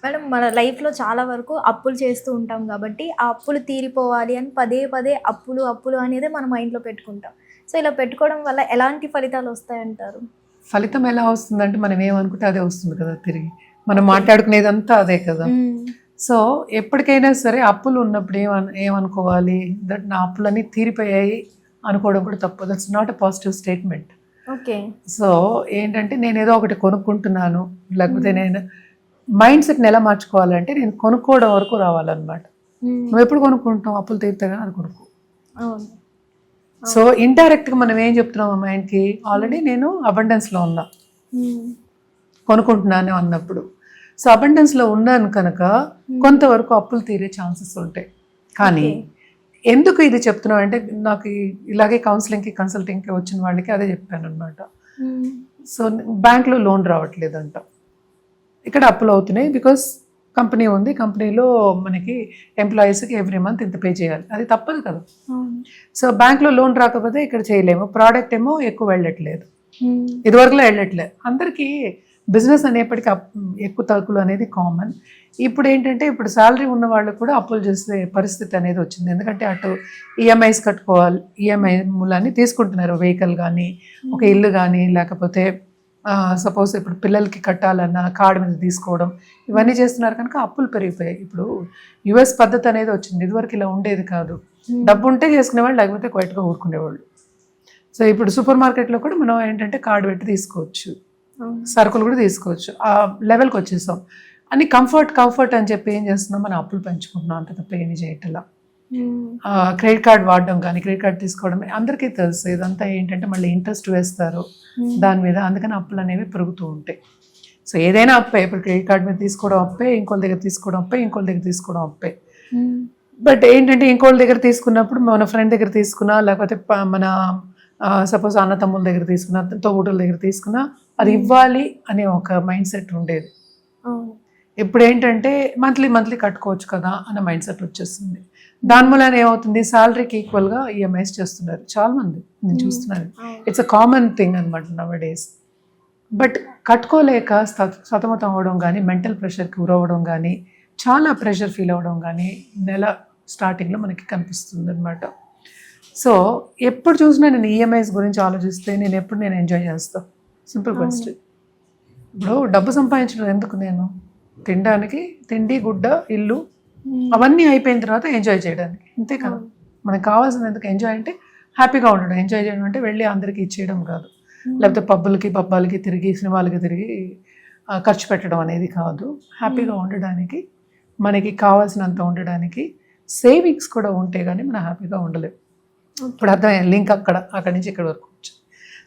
Madam మన లైఫ్‌లో చాలా వరకు అప్పులు చేస్తూ ఉంటాం కాబట్టి, ఆ అప్పులు తీరిపోవాలి అని పదే పదే అప్పులు, అప్పులు అనేదే మన మైండ్‌లో పెట్టుకుంటాం. సో, ఇలా పెట్టుకోవడం వల్ల ఎలాంటి ఫలితాలొస్తాయంటారు? ఫలితం ఎలా వస్తుందంటే మనం ఏమనుకుంటే అదే వస్తుంది కదా తిరిగి. మనం మాట్లాడుకునేదంతా అదే కదా. హ్మ్. సో ఎప్పటికైనా సరే అప్పులు ఉన్నప్పుడు ఏమనుకోవాలి, దట్ నా అప్పులన్నీ తీరిపోయాయి అనుకోవడం కూడా తప్పు. That's not a positive statement. Okay. So ఏంటంటే నేను ఏదో ఒకటి కొనుక్కుంటున్నాను, లేకపోతే నేను మైండ్ సెట్ని ఎలా మార్చుకోవాలంటే నేను కొనుక్కోవడం వరకు రావాలన్నమాట. నువ్వు ఎప్పుడు కొనుక్కుంటావు? అప్పులు తీరితే కానీ అది కొనుక్కో. అవును. సో ఇండైరెక్ట్గా మనం ఏం చెప్తున్నాం మైండ్కి, ఆల్రెడీ నేను అబండెన్స్లో ఉన్నా, కొనుక్కుంటున్నాను అన్నప్పుడు. సో అబండెన్స్లో ఉన్నాను కనుక కొంతవరకు అప్పులు తీరే ఛాన్సెస్ ఉంటాయి. కానీ ఎందుకు ఇది చెప్తున్నావు అంటే, నాకు ఇలాగే కౌన్సిలింగ్కి కన్సల్టింగ్కి వచ్చిన వాళ్ళకి అదే చెప్పాను అనమాట. సో బ్యాంక్లో లోన్ రావట్లేదంట, ఇక్కడ అప్పులు అవుతున్నాయి. బికాస్ కంపెనీ ఉంది, కంపెనీలో మనకి ఎంప్లాయీస్కి ఎవ్రీ మంత్ ఇంత పే చేయాలి, అది తప్పదు కదా. సో బ్యాంక్లో లోన్ రాకపోతే ఇక్కడ చేయలేము. ప్రోడక్ట్ ఏమో ఎక్కువ వెళ్ళట్లేదు, ఇదివరకులో వెళ్ళట్లేదు. అందరికీ బిజినెస్ అనేప్పటికీ ఎక్కువ తక్కువలు అనేది కామన్. ఇప్పుడు ఏంటంటే ఇప్పుడు శాలరీ ఉన్న వాళ్ళకు కూడా అప్పులు చేసే పరిస్థితి అనేది వచ్చింది. ఎందుకంటే అటు ఈఎంఐస్ కట్టుకోవాలి, ఈఎంఐ మూలాన్ని తీసుకుంటున్నారు. వెహికల్ కానీ, ఒక ఇల్లు కానీ, లేకపోతే సపోజ్ ఇప్పుడు పిల్లలకి కట్టాలన్నా కార్డు మీద తీసుకోవడం, ఇవన్నీ చేస్తున్నారు కనుక అప్పులు పెరిగిపోయాయి. ఇప్పుడు యుఎస్ పద్ధతి అనేది వచ్చింది, ఇదివరకు ఇలా ఉండేది కాదు. డబ్బు ఉంటే చేసుకునేవాళ్ళు, లేకపోతే క్వైట్గా ఊరుకునేవాళ్ళు. సో ఇప్పుడు సూపర్ మార్కెట్లో కూడా మనం ఏంటంటే కార్డు పెట్టి తీసుకోవచ్చు, సరుకులు కూడా తీసుకోవచ్చు. ఆ లెవెల్కి వచ్చేసాం. అని కంఫర్ట్ అని చెప్పి ఏం చేస్తున్నాం, మనం అప్పులు పెంచుకుంటున్నాం, అంత తప్ప ఏమి చేయట్లా. క్రెడిట్ కార్డ్ వాడడం కానీ, క్రెడిట్ కార్డ్ తీసుకోవడం అందరికీ తెలుసు. ఇదంతా ఏంటంటే మళ్ళీ ఇంట్రెస్ట్ వేస్తారు దాని మీద, అందుకని అప్పులు అనేవి పెరుగుతూ ఉంటాయి. సో ఏదైనా అప్పే, ఇప్పుడు క్రెడిట్ కార్డ్ మీద తీసుకోవడం అప్పే, ఇంకోళ్ళ దగ్గర తీసుకోవడం అప్పే, ఇంకోళ్ళ దగ్గర తీసుకోవడం అప్పే. బట్ ఏంటంటే ఇంకోళ్ళ దగ్గర తీసుకున్నప్పుడు, మన ఫ్రెండ్ దగ్గర తీసుకున్నా, లేకపోతే మన సపోజ్ అన్న తమ్ముల దగ్గర తీసుకున్నా, తోబుట్టుల దగ్గర తీసుకున్నా, అది ఇవ్వాలి అనే ఒక మైండ్ సెట్ ఉండేది. ఇప్పుడు ఏంటంటే మంత్లీ కట్టుకోవచ్చు కదా అన్న మైండ్ సెట్ వచ్చేస్తుంది. దాని వలన ఏమవుతుంది, శాలరీకి ఈక్వల్గా ఈఎంఐస్ చేస్తున్నారు చాలా మంది, నేను చూస్తున్నాను. ఇట్స్ అ కామన్ థింగ్ అనమాట నవ్ డేస్. బట్ కట్టుకోలేక సతమతం అవ్వడం కానీ, మెంటల్ ప్రెషర్కి గురవ్వడం కానీ, చాలా ప్రెషర్ ఫీల్ అవ్వడం కానీ నెల స్టార్టింగ్లో మనకి కనిపిస్తుంది అనమాట. సో ఎప్పుడు చూసినా నేను ఈఎంఐస్ గురించి ఆలోచిస్తే నేను ఎంజాయ్ చేస్తాను. Simple question. ఇప్పుడు డబ్బు సంపాదించడం ఎందుకు? నేను తినడానికి, తిండి, గుడ్డ, ఇల్లు అవన్నీ అయిపోయిన తర్వాత ఎంజాయ్ చేయడానికి, అంతే కదా. మనకు కావాల్సింది ఎందుకు? ఎంజాయ్ అంటే హ్యాపీగా ఉండడం. ఎంజాయ్ చేయడం అంటే వెళ్ళి అందరికీ ఇచ్చేయడం కాదు, లేకపోతే పబ్బాలకి తిరిగి, సినిమాలకి తిరిగి ఖర్చు పెట్టడం అనేది కాదు. హ్యాపీగా ఉండడానికి, మనకి కావాల్సినంత ఉండడానికి సేవింగ్స్ కూడా ఉంటే కానీ మనం హ్యాపీగా ఉండలేము. ఇప్పుడు అర్థం లింక్ అక్కడి నుంచి ఇక్కడ వరకు వచ్చి.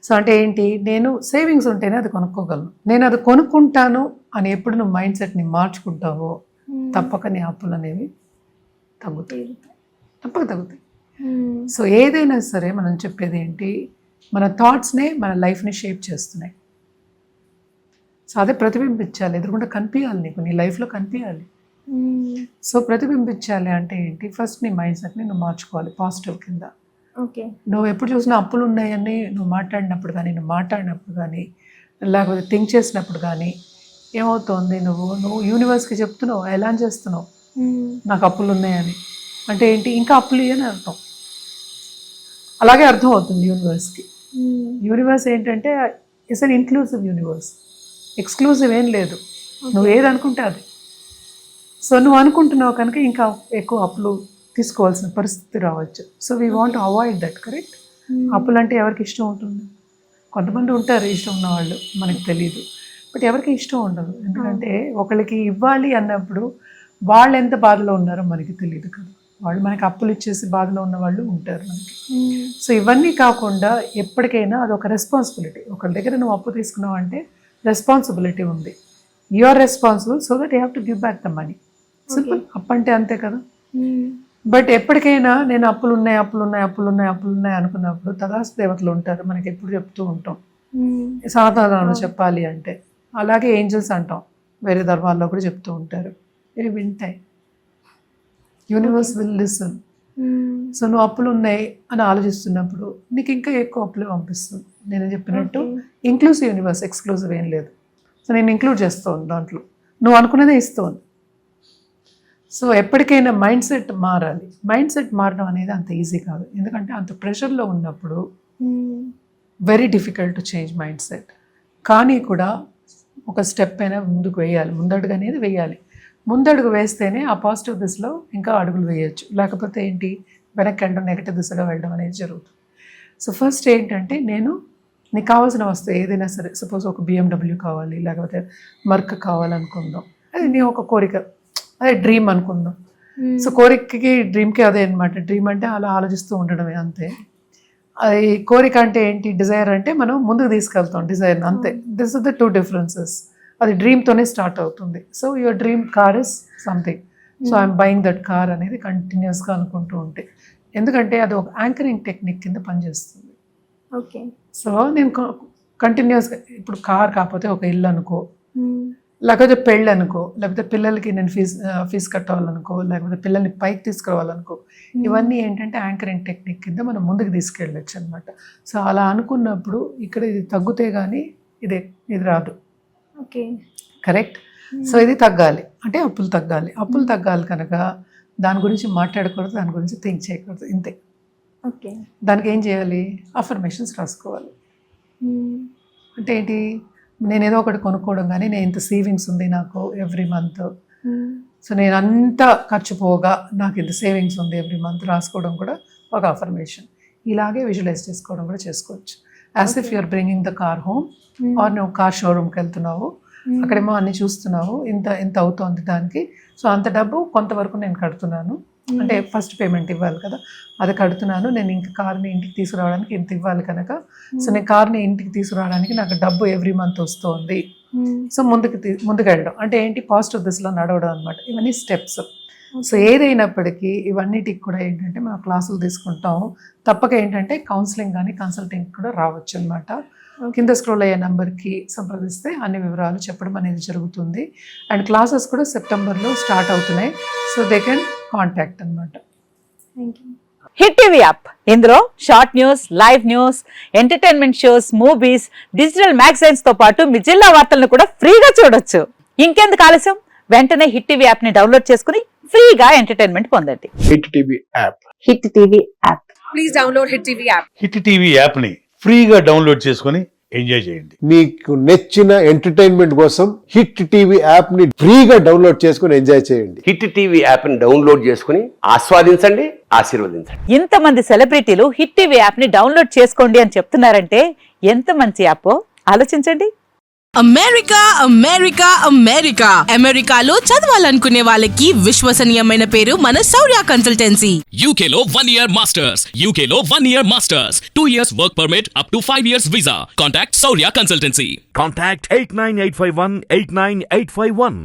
సో అంటే ఏంటి, నేను సేవింగ్స్ ఉంటేనే అది కొనుక్కోగలను. నేను అది కొనుక్కుంటాను అని ఎప్పుడు నువ్వు మైండ్ సెట్ని మార్చుకుంటావో తప్పక నీ అప్పులు అనేవి తగ్గుతాయి. సో ఏదైనా సరే మనం చెప్పేది ఏంటి, మన థాట్స్నే మన లైఫ్ని షేప్ చేస్తున్నాయి. సో అదే ప్రతిబింబించాలి, ఎదురుకుండా కనిపించాలి, నీకు నీ లైఫ్లో కనిపించాలి. సో ప్రతిబింబించాలి అంటే ఏంటి, ఫస్ట్ నీ మైండ్ సెట్ని నువ్వు మార్చుకోవాలి పాజిటివ్ కింద. ఓకే. నువ్వు ఎప్పుడు చూసినా అప్పులు ఉన్నాయని నువ్వు మాట్లాడినప్పుడు కానీ, లేకపోతే థింక్ చేసినప్పుడు కానీ ఏమవుతుంది, నువ్వు యూనివర్స్కి చెప్తున్నావు, ఎలా చేస్తున్నావు, నాకు అప్పులు ఉన్నాయని. అంటే ఏంటి, ఇంకా అప్పులు అని అర్థం. అలాగే అర్థం అవుతుంది యూనివర్స్కి. యూనివర్స్ ఏంటంటే it's an inclusive universe, exclusive ఏం లేదు. నువ్వు ఏది అనుకుంటే అది. సో నువ్వు అనుకుంటున్నావు కనుక ఇంకా ఎక్కువ అప్పులు తీసుకోవాల్సిన పరిస్థితి రావచ్చు. So we want avoid that, correct. అప్పులు అంటే ఎవరికి ఇష్టం ఉంటుంది? కొంతమంది ఉంటారు ఇష్టం ఉన్నవాళ్ళు, మనకు తెలియదు. బట్ ఎవరికి ఇష్టం ఉండదు, ఎందుకంటే ఒకరికి ఇవ్వాలి అన్నప్పుడు వాళ్ళు ఎంత బాధలో ఉన్నారో మనకి తెలియదు కదా. వాళ్ళు మనకి అప్పులు ఇచ్చేసి బాధలో ఉన్న వాళ్ళు ఉంటారు మనకి. సో ఇవన్నీ కాకుండా ఎప్పటికైనా అదొక రెస్పాన్సిబిలిటీ. ఒకరి దగ్గర నువ్వు అప్పు తీసుకున్నావు అంటే రెస్పాన్సిబిలిటీ ఉంది. You are responsible, so that you have to give back the money. Simple. అప్పు అంటే అంతే కదా. బట్ ఎప్పటికైనా నేను అప్పులు ఉన్నాయి అనుకున్నప్పుడు తదాస్తు దేవతలు ఉంటారు, మనకి ఎప్పుడు చెప్తూ ఉంటాం సమాధానం చెప్పాలి అంటే. అలాగే ఏంజల్స్ అంటాం, వేరే ధర్మాల్లో కూడా చెప్తూ ఉంటారు, ఇవి వింటాయి. Universe will listen. సో నువ్వు అప్పులు ఉన్నాయి అని ఆలోచిస్తున్నప్పుడు నీకు ఇంకా ఎక్కువ అప్పులు పంపిస్తుంది. నేను చెప్పినట్టు ఇంక్లూసివ్ యూనివర్స్, ఎక్స్క్లూజివ్ ఏం లేదు. సో నేను ఇంక్లూడ్ చేస్తాను దాంట్లో. నువ్వు అనుకున్నదే ఇస్తుంది. సో ఎప్పటికైనా మైండ్ సెట్ మారాలి. మైండ్ సెట్ మారడం అనేది అంత ఈజీ కాదు, ఎందుకంటే అంత ప్రెషర్లో ఉన్నప్పుడు very difficult to change mind set. కానీ కూడా ఒక స్టెప్ అయినా ముందుకు వేయాలి, ముందడుగు అనేది వేయాలి. ముందడుగు వేస్తేనే ఆ పాజిటివ్ దిశలో ఇంకా అడుగులు వేయచ్చు, లేకపోతే ఏంటి వెనక్కి వెళ్ళడం, నెగటివ్ దిశగా వెళ్ళడం అనేది జరుగుతుంది. సో ఫస్ట్ ఏంటంటే నీకు కావాల్సిన వస్తువు ఏదైనా సరే, సపోజ్ ఒక BMW కావాలి, లేకపోతే మర్క్ కావాలనుకుందాం, అది నీ ఒక కోరిక, అదే డ్రీమ్ అనుకుందాం. సో కోరికకి డ్రీమ్కి అదే అనమాట. డ్రీమ్ అంటే అలా ఆలోచిస్తూ ఉండడమే, అంతే. అది కోరిక అంటే ఏంటి, డిజైర్ అంటే మనం ముందుకు తీసుకెళ్తాం డిజైర్, అంతే. This is the 2 differences. అది డ్రీమ్తోనే స్టార్ట్ అవుతుంది. So your dream car is something, so I'm buying that car అనేది కంటిన్యూస్గా అనుకుంటూ ఉంటే, ఎందుకంటే అది ఒక యాంకరింగ్ టెక్నిక్ కింద పనిచేస్తుంది. ఓకే. సో నేను కంటిన్యూస్గా, ఇప్పుడు కార్ కాకపోతే ఒక ఇల్లు అనుకో, లేకపోతే పెళ్ళి అనుకో, లేకపోతే పిల్లలకి నేను ఫీజు కట్టాలనుకో, లేకపోతే పిల్లల్ని పైకి తీసుకురావాలనుకో, ఇవన్నీ ఏంటంటే యాంకరింగ్ టెక్నిక్ కింద మనం ముందుకు తీసుకెళ్ళచ్చు అనమాట. సో అలా అనుకున్నప్పుడు ఇక్కడ ఇది తగ్గితే కానీ ఇది రాదు. Okay, correct. సో ఇది తగ్గాలి అంటే అప్పులు తగ్గాలి. అప్పులు తగ్గాలి కనుక దాని గురించి మాట్లాడకూడదు, దాని గురించి థింక్ చేయకూడదు, ఇంతే. ఓకే. దానికి ఏం చేయాలి, అఫర్మేషన్స్ రాసుకోవాలి. అంటే ఏంటి, నేను ఏదో ఒకటి కొనుక్కోవడం, కానీ నేను ఇంత సేవింగ్స్ ఉంది నాకు ఎవ్రీ మంత్, సో నేను అంతా ఖర్చు పోగా నాకు ఇంత సేవింగ్స్ ఉంది ఎవ్రీ మంత్ రాసుకోవడం కూడా ఒక అఫర్మేషన్. ఇలాగే విజువలైజ్ చేసుకోవడం కూడా చేసుకోవచ్చు. As if you're bringing the car home, or నువ్వు కార్ షోరూమ్కి వెళ్తున్నావు, అక్కడేమో అన్ని చూస్తున్నావు, ఇంత అవుతోంది దానికి, సో అంత డబ్బు కొంతవరకు నేను కడుతున్నాను, అంటే ఫస్ట్ పేమెంట్ ఇవ్వాలి కదా, అది కడుతున్నాను, నేను ఇంక కార్ని ఇంటికి తీసుకురావడానికి ఇంత ఇవ్వాలి కనుక, సో నేను కార్ని ఇంటికి తీసుకురావడానికి నాకు డబ్బు ఎవ్రీ మంత్ వస్తుంది. సో ముందుకు వెళ్ళడం అంటే ఏంటి, పాజిటివ్ దిశలో నడవడం అనమాట. ఇవన్నీ స్టెప్స్. సో ఏదైనప్పటికీ ఇవన్నిటికి కూడా ఏంటంటే మనం క్లాసులు తీసుకుంటాం, తప్పక ఏంటంటే కౌన్సిలింగ్ కానీ కన్సల్టింగ్ కూడా రావచ్చు అనమాట. కింద స్క్రోల్ అయ్యే నెంబర్కి సంప్రదిస్తే అన్ని వివరాలు చెప్పడం అనేది జరుగుతుంది. అండ్ క్లాసెస్ కూడా సెప్టెంబర్లో స్టార్ట్ అవుతున్నాయి, సో దే కెన్ కాంటాక్ట్ అనమాట. Thank you. Hit TV app, ఇందులో short news, live news, entertainment shows, movies, digital magazines తో పాటు మీ జిల్లా వార్తలను కూడా ఫ్రీగా చూడొచ్చు. ఇంకెందుకు ఆలస్యం, వెంటనే హిట్ టీవీ యాప్ ని డౌన్లోడ్ చేసుకుని ఫ్రీగా ఎంటర్టైన్మెంట్ పొందండి. Hit TV app. Hit TV app. Please download hit TV app. Hit TV app ని ఫ్రీగా డౌన్లోడ్ చేసుకొని ఎంజాయ్ చేయండి. మీకు నచ్చిన ఎంటర్టైన్మెంట్ కోసం హిట్ టీవీ యాప్ ని ఫ్రీగా డౌన్లోడ్ చేసుకొని ఎంజాయ్ చేయండి. హిట్ టీవీ యాప్ ని డౌన్లోడ్ చేసుకుని ఆస్వాదించండి, ఆశీర్వదించండి. ఇంతమంది సెలబ్రిటీలు హిట్ టీవీ యాప్ ని డౌన్లోడ్ చేసుకోండి అని చెప్తున్నారంటే ఎంత మంచి యాప్ ఆలోచించండి. అమెరికా అమెరికా అమెరికా అమెరికాలో చదవాలనుకునే వాళ్ళకి విశ్వసనీయమైన పేరు మన శౌర్య కన్సల్టెన్సీ. UK లో 1 year masters. UK లో 1 year masters. 2 years work permit up to 5 years visa. Contact Saurya Consultancy. Contact 89851 89851.